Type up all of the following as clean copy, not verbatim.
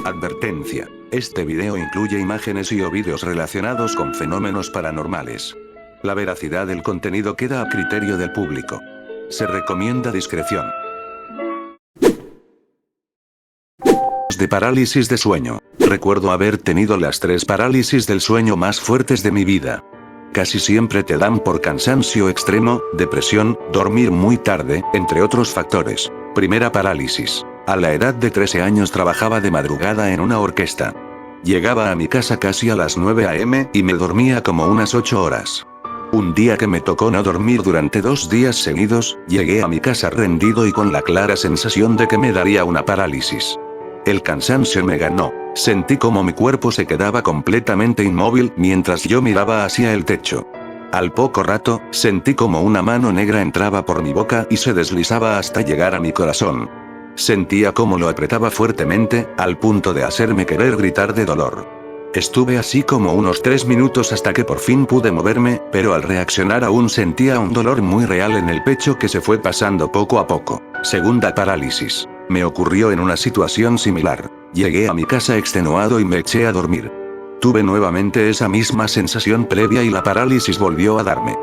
Advertencia. Este video incluye imágenes y o vídeos relacionados con fenómenos paranormales. La veracidad del contenido queda a criterio del público. Se recomienda discreción. De parálisis de sueño. Recuerdo haber tenido las 3 parálisis del sueño más fuertes de mi vida. Casi siempre te dan por cansancio extremo, depresión, dormir muy tarde, entre otros factores. Primera parálisis. A la edad de 13 años trabajaba de madrugada en una orquesta. Llegaba a mi casa casi a las 9 a.m. y me dormía como unas 8 horas. Un día que me tocó no dormir durante 2 días seguidos, llegué a mi casa rendido y con la clara sensación de que me daría una parálisis. El cansancio me ganó. Sentí como mi cuerpo se quedaba completamente inmóvil mientras yo miraba hacia el techo. Al poco rato, sentí como una mano negra entraba por mi boca y se deslizaba hasta llegar a mi corazón. Sentía como lo apretaba fuertemente, al punto de hacerme querer gritar de dolor. Estuve así como unos 3 minutos hasta que por fin pude moverme, pero al reaccionar aún sentía un dolor muy real en el pecho que se fue pasando poco a poco. Segunda parálisis. Me ocurrió en una situación similar. Llegué a mi casa extenuado y me eché a dormir. Tuve nuevamente esa misma sensación previa y la parálisis volvió a darme.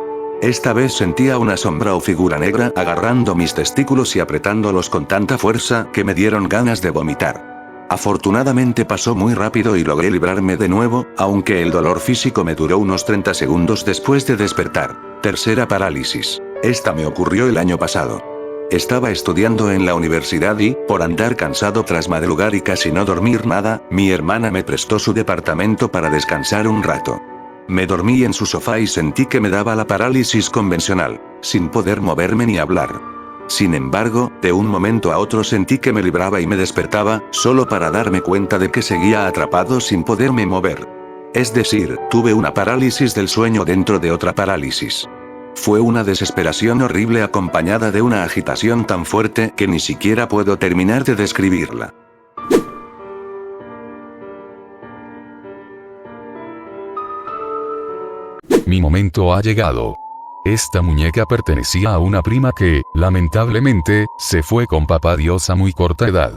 Esta vez sentía una sombra o figura negra agarrando mis testículos y apretándolos con tanta fuerza que me dieron ganas de vomitar. Afortunadamente pasó muy rápido y logré librarme de nuevo, aunque el dolor físico me duró unos 30 segundos después de despertar. Tercera parálisis. Esta me ocurrió el año pasado. Estaba estudiando en la universidad y, por andar cansado tras madrugar y casi no dormir nada, mi hermana me prestó su departamento para descansar un rato. Me dormí en su sofá y sentí que me daba la parálisis convencional, sin poder moverme ni hablar. Sin embargo, de un momento a otro sentí que me libraba y me despertaba, solo para darme cuenta de que seguía atrapado sin poderme mover. Es decir, tuve una parálisis del sueño dentro de otra parálisis. Fue una desesperación horrible acompañada de una agitación tan fuerte que ni siquiera puedo terminar de describirla. Mi momento ha llegado. Esta muñeca pertenecía a una prima que, lamentablemente, se fue con papá Dios a muy corta edad.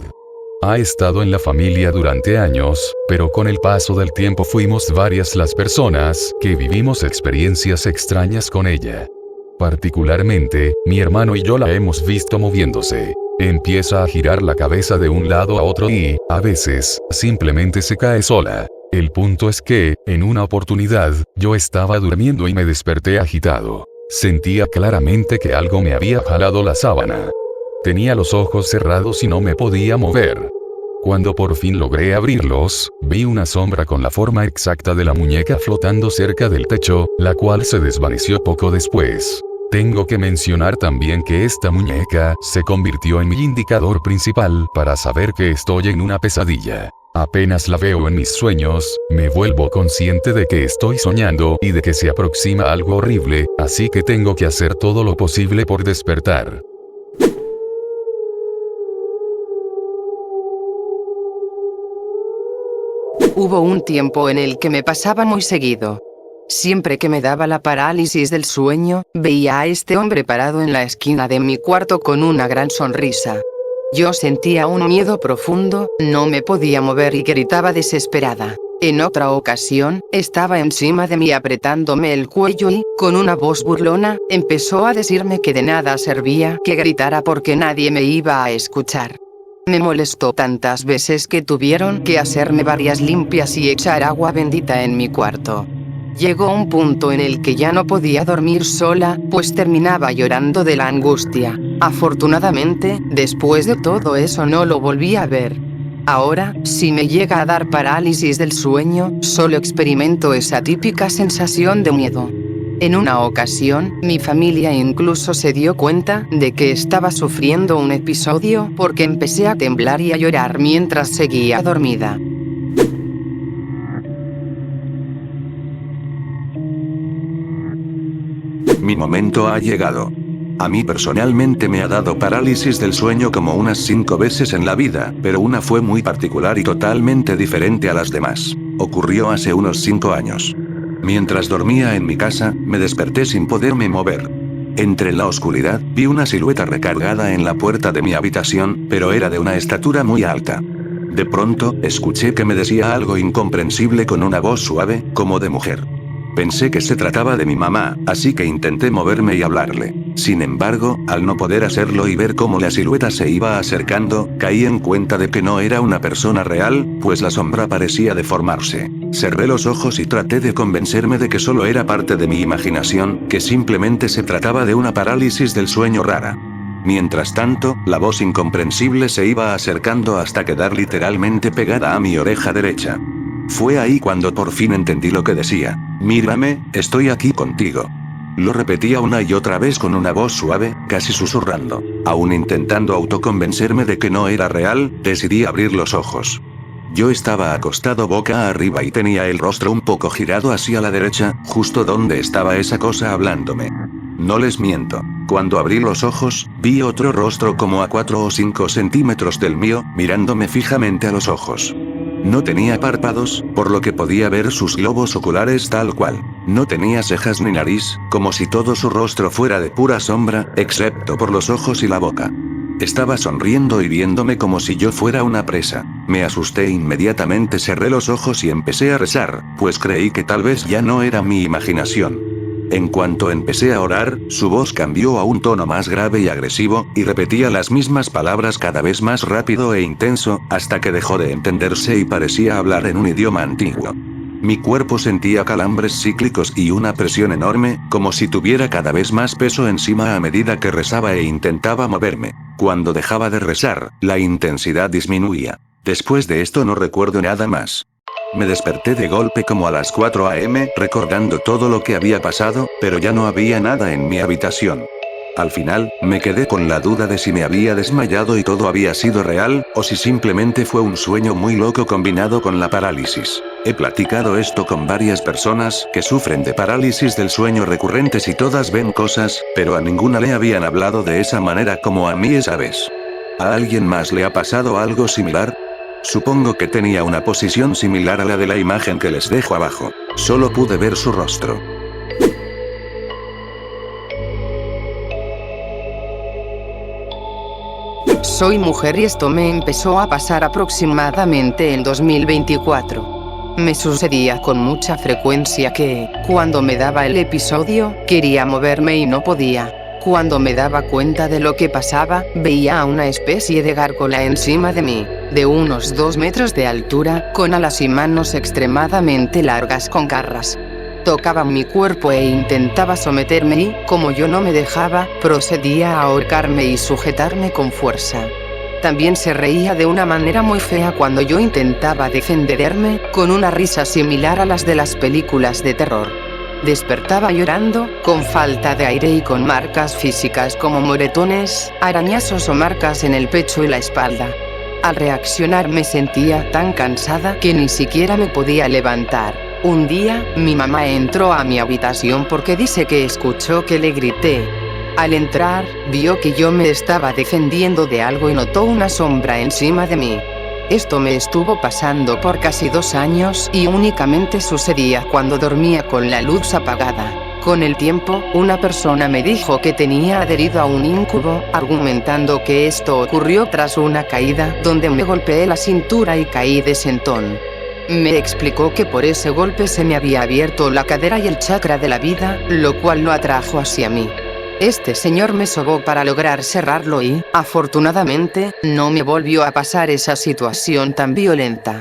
Ha estado en la familia durante años, pero con el paso del tiempo fuimos varias las personas que vivimos experiencias extrañas con ella. Particularmente, mi hermano y yo la hemos visto moviéndose. Empieza a girar la cabeza de un lado a otro y, a veces, simplemente se cae sola. El punto es que, en una oportunidad, yo estaba durmiendo y me desperté agitado. Sentía claramente que algo me había jalado la sábana. Tenía los ojos cerrados y no me podía mover. Cuando por fin logré abrirlos, vi una sombra con la forma exacta de la muñeca flotando cerca del techo, la cual se desvaneció poco después. Tengo que mencionar también que esta muñeca se convirtió en mi indicador principal para saber que estoy en una pesadilla. Apenas la veo en mis sueños, me vuelvo consciente de que estoy soñando y de que se aproxima algo horrible, así que tengo que hacer todo lo posible por despertar. Hubo un tiempo en el que me pasaba muy seguido. Siempre que me daba la parálisis del sueño, veía a este hombre parado en la esquina de mi cuarto con una gran sonrisa. Yo sentía un miedo profundo, no me podía mover y gritaba desesperada. En otra ocasión, estaba encima de mí apretándome el cuello y, con una voz burlona, empezó a decirme que de nada servía que gritara porque nadie me iba a escuchar. Me molestó tantas veces que tuvieron que hacerme varias limpias y echar agua bendita en mi cuarto. Llegó un punto en el que ya no podía dormir sola, pues terminaba llorando de la angustia. Afortunadamente, después de todo eso no lo volví a ver. Ahora, si me llega a dar parálisis del sueño, solo experimento esa típica sensación de miedo. En una ocasión, mi familia incluso se dio cuenta de que estaba sufriendo un episodio porque empecé a temblar y a llorar mientras seguía dormida. Mi momento ha llegado. A mí personalmente me ha dado parálisis del sueño como unas 5 veces en la vida, pero una fue muy particular y totalmente diferente a las demás. Ocurrió hace unos 5 años. Mientras dormía en mi casa, me desperté sin poderme mover. Entre la oscuridad, vi una silueta recargada en la puerta de mi habitación, pero era de una estatura muy alta. De pronto, escuché que me decía algo incomprensible con una voz suave, como de mujer. Pensé que se trataba de mi mamá, así que intenté moverme y hablarle. Sin embargo, al no poder hacerlo y ver cómo la silueta se iba acercando, caí en cuenta de que no era una persona real, pues la sombra parecía deformarse. Cerré los ojos y traté de convencerme de que solo era parte de mi imaginación, que simplemente se trataba de una parálisis del sueño rara. Mientras tanto, la voz incomprensible se iba acercando hasta quedar literalmente pegada a mi oreja derecha. Fue ahí cuando por fin entendí lo que decía. Mírame, estoy aquí contigo. Lo repetía una y otra vez con una voz suave, casi susurrando. Aún intentando autoconvencerme de que no era real, decidí abrir los ojos. Yo estaba acostado boca arriba y tenía el rostro un poco girado hacia la derecha, justo donde estaba esa cosa hablándome. No les miento. Cuando abrí los ojos, vi otro rostro como a 4 o 5 centímetros del mío, mirándome fijamente a los ojos. No tenía párpados, por lo que podía ver sus globos oculares tal cual. No tenía cejas ni nariz, como si todo su rostro fuera de pura sombra, excepto por los ojos y la boca. Estaba sonriendo y viéndome como si yo fuera una presa. Me asusté e inmediatamente cerré los ojos y empecé a rezar, pues creí que tal vez ya no era mi imaginación. En cuanto empecé a orar, su voz cambió a un tono más grave y agresivo, y repetía las mismas palabras cada vez más rápido e intenso, hasta que dejó de entenderse y parecía hablar en un idioma antiguo. Mi cuerpo sentía calambres cíclicos y una presión enorme, como si tuviera cada vez más peso encima a medida que rezaba e intentaba moverme. Cuando dejaba de rezar, la intensidad disminuía. Después de esto no recuerdo nada más. Me desperté de golpe como a las 4 a.m., recordando todo lo que había pasado, pero ya no había nada en mi habitación. Al final, me quedé con la duda de si me había desmayado y todo había sido real, o si simplemente fue un sueño muy loco combinado con la parálisis. He platicado esto con varias personas que sufren de parálisis del sueño recurrentes y todas ven cosas, pero a ninguna le habían hablado de esa manera como a mí esa vez. ¿A alguien más le ha pasado algo similar? Supongo que tenía una posición similar a la de la imagen que les dejo abajo. Solo pude ver su rostro. Soy mujer y esto me empezó a pasar aproximadamente en 2024. Me sucedía con mucha frecuencia que, cuando me daba el episodio, quería moverme y no podía. Cuando me daba cuenta de lo que pasaba, veía a una especie de gárgola encima de mí, de unos 2 metros de altura, con alas y manos extremadamente largas con garras. Tocaba mi cuerpo e intentaba someterme y, como yo no me dejaba, procedía a ahorcarme y sujetarme con fuerza. También se reía de una manera muy fea cuando yo intentaba defenderme, con una risa similar a las de las películas de terror. Despertaba llorando, con falta de aire y con marcas físicas como moretones, arañazos o marcas en el pecho y la espalda. Al reaccionar me sentía tan cansada que ni siquiera me podía levantar. Un día, mi mamá entró a mi habitación porque dice que escuchó que le grité. Al entrar, vio que yo me estaba defendiendo de algo y notó una sombra encima de mí. Esto me estuvo pasando por casi 2 años y únicamente sucedía cuando dormía con la luz apagada. Con el tiempo, una persona me dijo que tenía adherido a un incubo, argumentando que esto ocurrió tras una caída donde me golpeé la cintura y caí de sentón. Me explicó que por ese golpe se me había abierto la cadera y el chakra de la vida, lo cual lo atrajo hacia mí. Este señor me sobó para lograr cerrarlo y, afortunadamente, no me volvió a pasar esa situación tan violenta.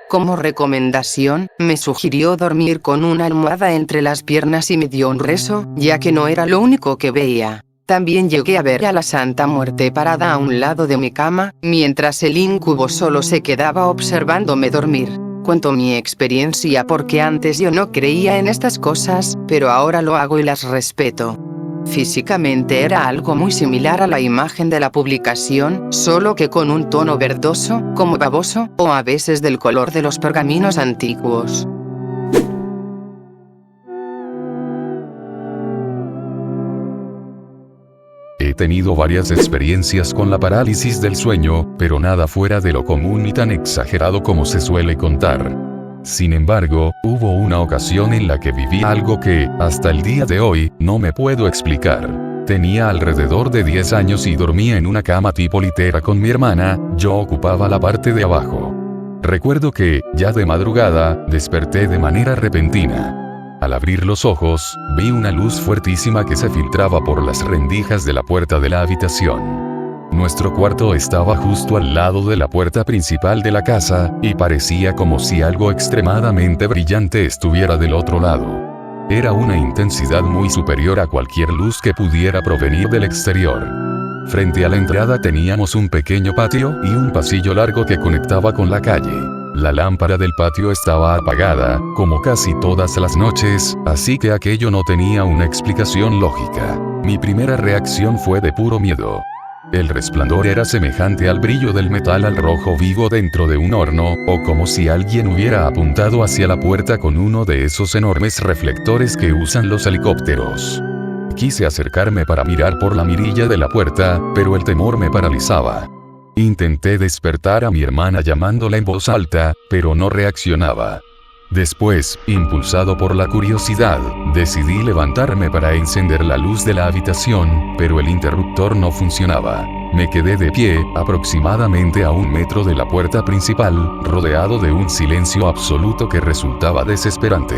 Como recomendación, me sugirió dormir con una almohada entre las piernas y me dio un rezo, ya que no era lo único que veía. También llegué a ver a la Santa Muerte parada a un lado de mi cama, mientras el incubo solo se quedaba observándome dormir. Cuento mi experiencia porque antes yo no creía en estas cosas, pero ahora lo hago y las respeto. Físicamente era algo muy similar a la imagen de la publicación, solo que con un tono verdoso, como baboso, o a veces del color de los pergaminos antiguos. He tenido varias experiencias con la parálisis del sueño, pero nada fuera de lo común ni tan exagerado como se suele contar. Sin embargo, hubo una ocasión en la que viví algo que, hasta el día de hoy, no me puedo explicar. Tenía alrededor de 10 años y dormía en una cama tipo litera con mi hermana, yo ocupaba la parte de abajo. Recuerdo que, ya de madrugada, desperté de manera repentina. Al abrir los ojos, vi una luz fuertísima que se filtraba por las rendijas de la puerta de la habitación. Nuestro cuarto estaba justo al lado de la puerta principal de la casa, y parecía como si algo extremadamente brillante estuviera del otro lado. Era una intensidad muy superior a cualquier luz que pudiera provenir del exterior. Frente a la entrada teníamos un pequeño patio y un pasillo largo que conectaba con la calle. La lámpara del patio estaba apagada, como casi todas las noches, así que aquello no tenía una explicación lógica. Mi primera reacción fue de puro miedo. El resplandor era semejante al brillo del metal al rojo vivo dentro de un horno, o como si alguien hubiera apuntado hacia la puerta con uno de esos enormes reflectores que usan los helicópteros. Quise acercarme para mirar por la mirilla de la puerta, pero el temor me paralizaba. Intenté despertar a mi hermana llamándola en voz alta, pero no reaccionaba. Después, impulsado por la curiosidad, decidí levantarme para encender la luz de la habitación, pero el interruptor no funcionaba. Me quedé de pie, aproximadamente a 1 metro de la puerta principal, rodeado de un silencio absoluto que resultaba desesperante.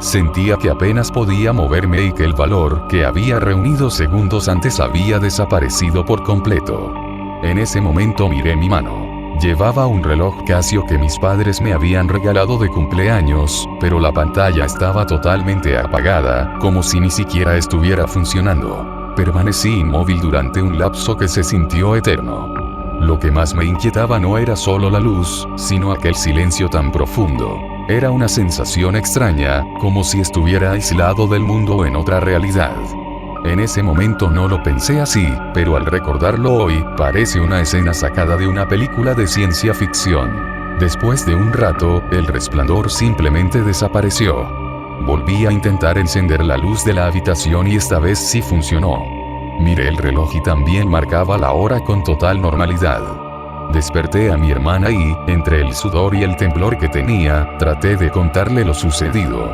Sentía que apenas podía moverme y que el valor que había reunido segundos antes había desaparecido por completo. En ese momento miré mi mano. Llevaba un reloj Casio que mis padres me habían regalado de cumpleaños, pero la pantalla estaba totalmente apagada, como si ni siquiera estuviera funcionando. Permanecí inmóvil durante un lapso que se sintió eterno. Lo que más me inquietaba no era solo la luz, sino aquel silencio tan profundo. Era una sensación extraña, como si estuviera aislado del mundo en otra realidad. En ese momento no lo pensé así, pero al recordarlo hoy, parece una escena sacada de una película de ciencia ficción. Después de un rato, el resplandor simplemente desapareció. Volví a intentar encender la luz de la habitación y esta vez sí funcionó. Miré el reloj y también marcaba la hora con total normalidad. Desperté a mi hermana y, entre el sudor y el temblor que tenía, traté de contarle lo sucedido.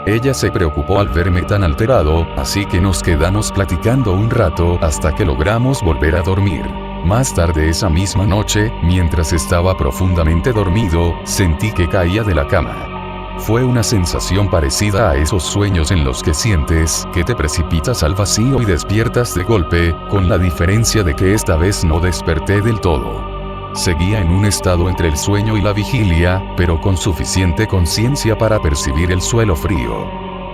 Ella se preocupó al verme tan alterado, así que nos quedamos platicando un rato hasta que logramos volver a dormir. Más tarde esa misma noche, mientras estaba profundamente dormido, sentí que caía de la cama. Fue una sensación parecida a esos sueños en los que sientes que te precipitas al vacío y despiertas de golpe, con la diferencia de que esta vez no desperté del todo. Seguía en un estado entre el sueño y la vigilia, pero con suficiente conciencia para percibir el suelo frío.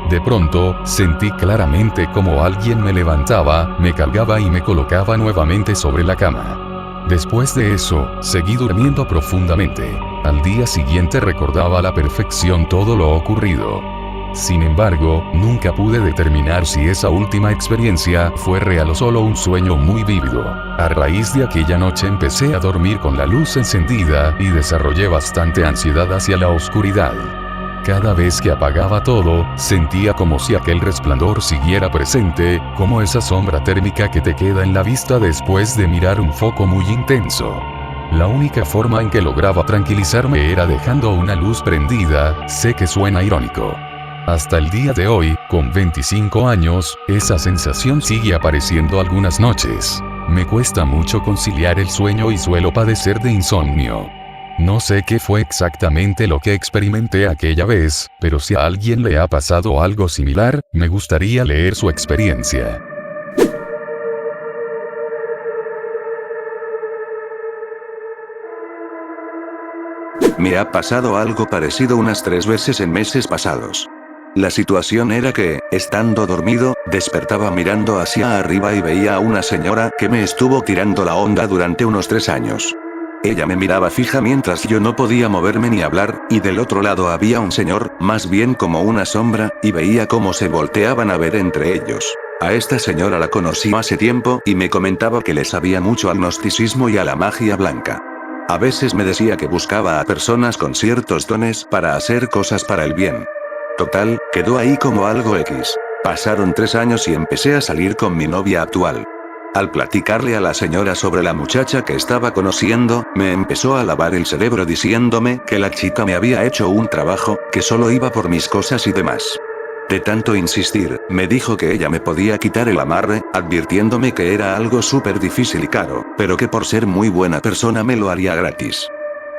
De pronto, sentí claramente como alguien me levantaba, me cargaba y me colocaba nuevamente sobre la cama. Después de eso, seguí durmiendo profundamente. Al día siguiente recordaba a la perfección todo lo ocurrido. Sin embargo, nunca pude determinar si esa última experiencia fue real o solo un sueño muy vívido. A raíz de aquella noche empecé a dormir con la luz encendida y desarrollé bastante ansiedad hacia la oscuridad. Cada vez que apagaba todo, sentía como si aquel resplandor siguiera presente, como esa sombra térmica que te queda en la vista después de mirar un foco muy intenso. La única forma en que lograba tranquilizarme era dejando una luz prendida. Sé que suena irónico. Hasta el día de hoy, con 25 años, esa sensación sigue apareciendo algunas noches. Me cuesta mucho conciliar el sueño y suelo padecer de insomnio. No sé qué fue exactamente lo que experimenté aquella vez, pero si a alguien le ha pasado algo similar, me gustaría leer su experiencia. Me ha pasado algo parecido unas 3 veces en meses pasados. La situación era que, estando dormido, despertaba mirando hacia arriba y veía a una señora que me estuvo tirando la onda durante unos 3 años. Ella me miraba fija mientras yo no podía moverme ni hablar, y del otro lado había un señor, más bien como una sombra, y veía cómo se volteaban a ver entre ellos. A esta señora la conocí hace tiempo y me comentaba que le sabía mucho al gnosticismo y a la magia blanca. A veces me decía que buscaba a personas con ciertos dones para hacer cosas para el bien. Total, quedó ahí como algo X. Pasaron 3 años y empecé a salir con mi novia actual. Al platicarle a la señora sobre la muchacha que estaba conociendo, me empezó a lavar el cerebro diciéndome que la chica me había hecho un trabajo, que solo iba por mis cosas y demás. De tanto insistir, me dijo que ella me podía quitar el amarre, advirtiéndome que era algo súper difícil y caro, pero que por ser muy buena persona me lo haría gratis.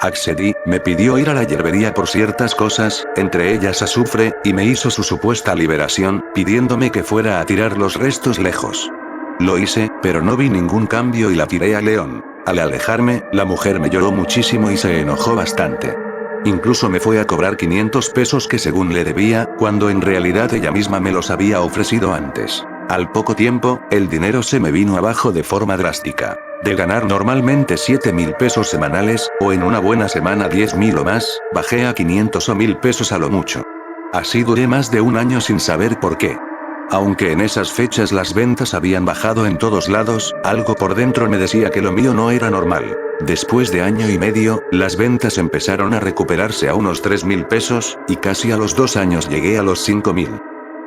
Accedí, me pidió ir a la hierbería por ciertas cosas, entre ellas azufre, y me hizo su supuesta liberación, pidiéndome que fuera a tirar los restos lejos. Lo hice, pero no vi ningún cambio y la tiré a León. Al alejarme, la mujer me lloró muchísimo y se enojó bastante. Incluso me fue a cobrar 500 pesos que según le debía, cuando en realidad ella misma me los había ofrecido antes. Al poco tiempo, el dinero se me vino abajo de forma drástica. De ganar normalmente 7.000 pesos semanales, o en una buena semana 10.000 o más, bajé a 500 o 1.000 pesos a lo mucho. Así duré más de un año sin saber por qué. Aunque en esas fechas las ventas habían bajado en todos lados, algo por dentro me decía que lo mío no era normal. Después de año y medio, las ventas empezaron a recuperarse a unos 3.000 pesos, y casi a los 2 años llegué a los 5.000.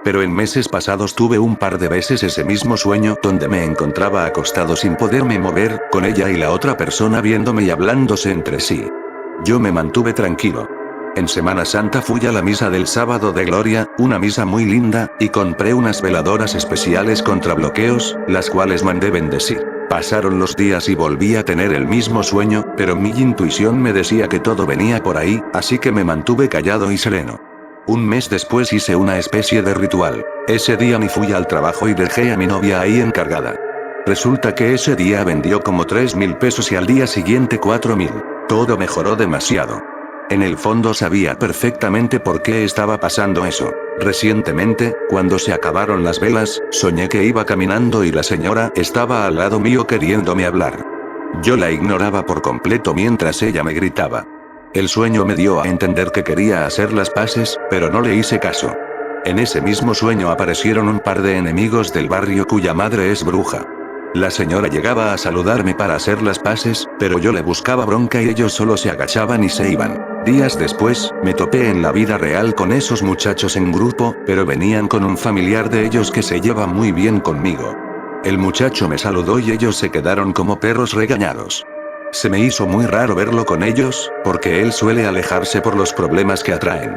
Pero en meses pasados tuve un par de veces ese mismo sueño donde me encontraba acostado sin poderme mover, con ella y la otra persona viéndome y hablándose entre sí. Yo me mantuve tranquilo. En Semana Santa fui a la misa del sábado de Gloria, una misa muy linda, y compré unas veladoras especiales contra bloqueos, las cuales mandé bendecir. Pasaron los días y volví a tener el mismo sueño, pero mi intuición me decía que todo venía por ahí, así que me mantuve callado y sereno. Un mes después hice una especie de ritual. Ese día ni fui al trabajo y dejé a mi novia ahí encargada. Resulta que ese día vendió como 3.000 pesos y al día siguiente 4.000. Todo mejoró demasiado. En el fondo sabía perfectamente por qué estaba pasando eso. Recientemente, cuando se acabaron las velas, soñé que iba caminando y la señora estaba al lado mío queriéndome hablar. Yo la ignoraba por completo mientras ella me gritaba. El sueño me dio a entender que quería hacer las paces, pero no le hice caso. En ese mismo sueño aparecieron un par de enemigos del barrio cuya madre es bruja. La señora llegaba a saludarme para hacer las paces, pero yo le buscaba bronca y ellos solo se agachaban y se iban. Días después, me topé en la vida real con esos muchachos en grupo, pero venían con un familiar de ellos que se lleva muy bien conmigo. El muchacho me saludó y ellos se quedaron como perros regañados. Se me hizo muy raro verlo con ellos, porque él suele alejarse por los problemas que atraen.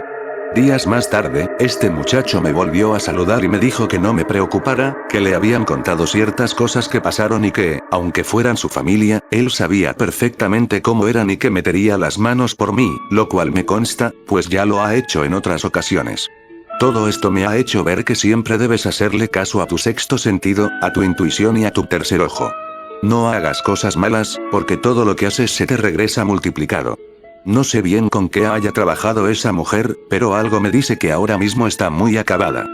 Días más tarde, este muchacho me volvió a saludar y me dijo que no me preocupara, que le habían contado ciertas cosas que pasaron y que, aunque fueran su familia, él sabía perfectamente cómo eran y que metería las manos por mí, lo cual me consta, pues ya lo ha hecho en otras ocasiones. Todo esto me ha hecho ver que siempre debes hacerle caso a tu sexto sentido, a tu intuición y a tu tercer ojo. No hagas cosas malas, porque todo lo que haces se te regresa multiplicado. No sé bien con qué haya trabajado esa mujer, pero algo me dice que ahora mismo está muy acabada.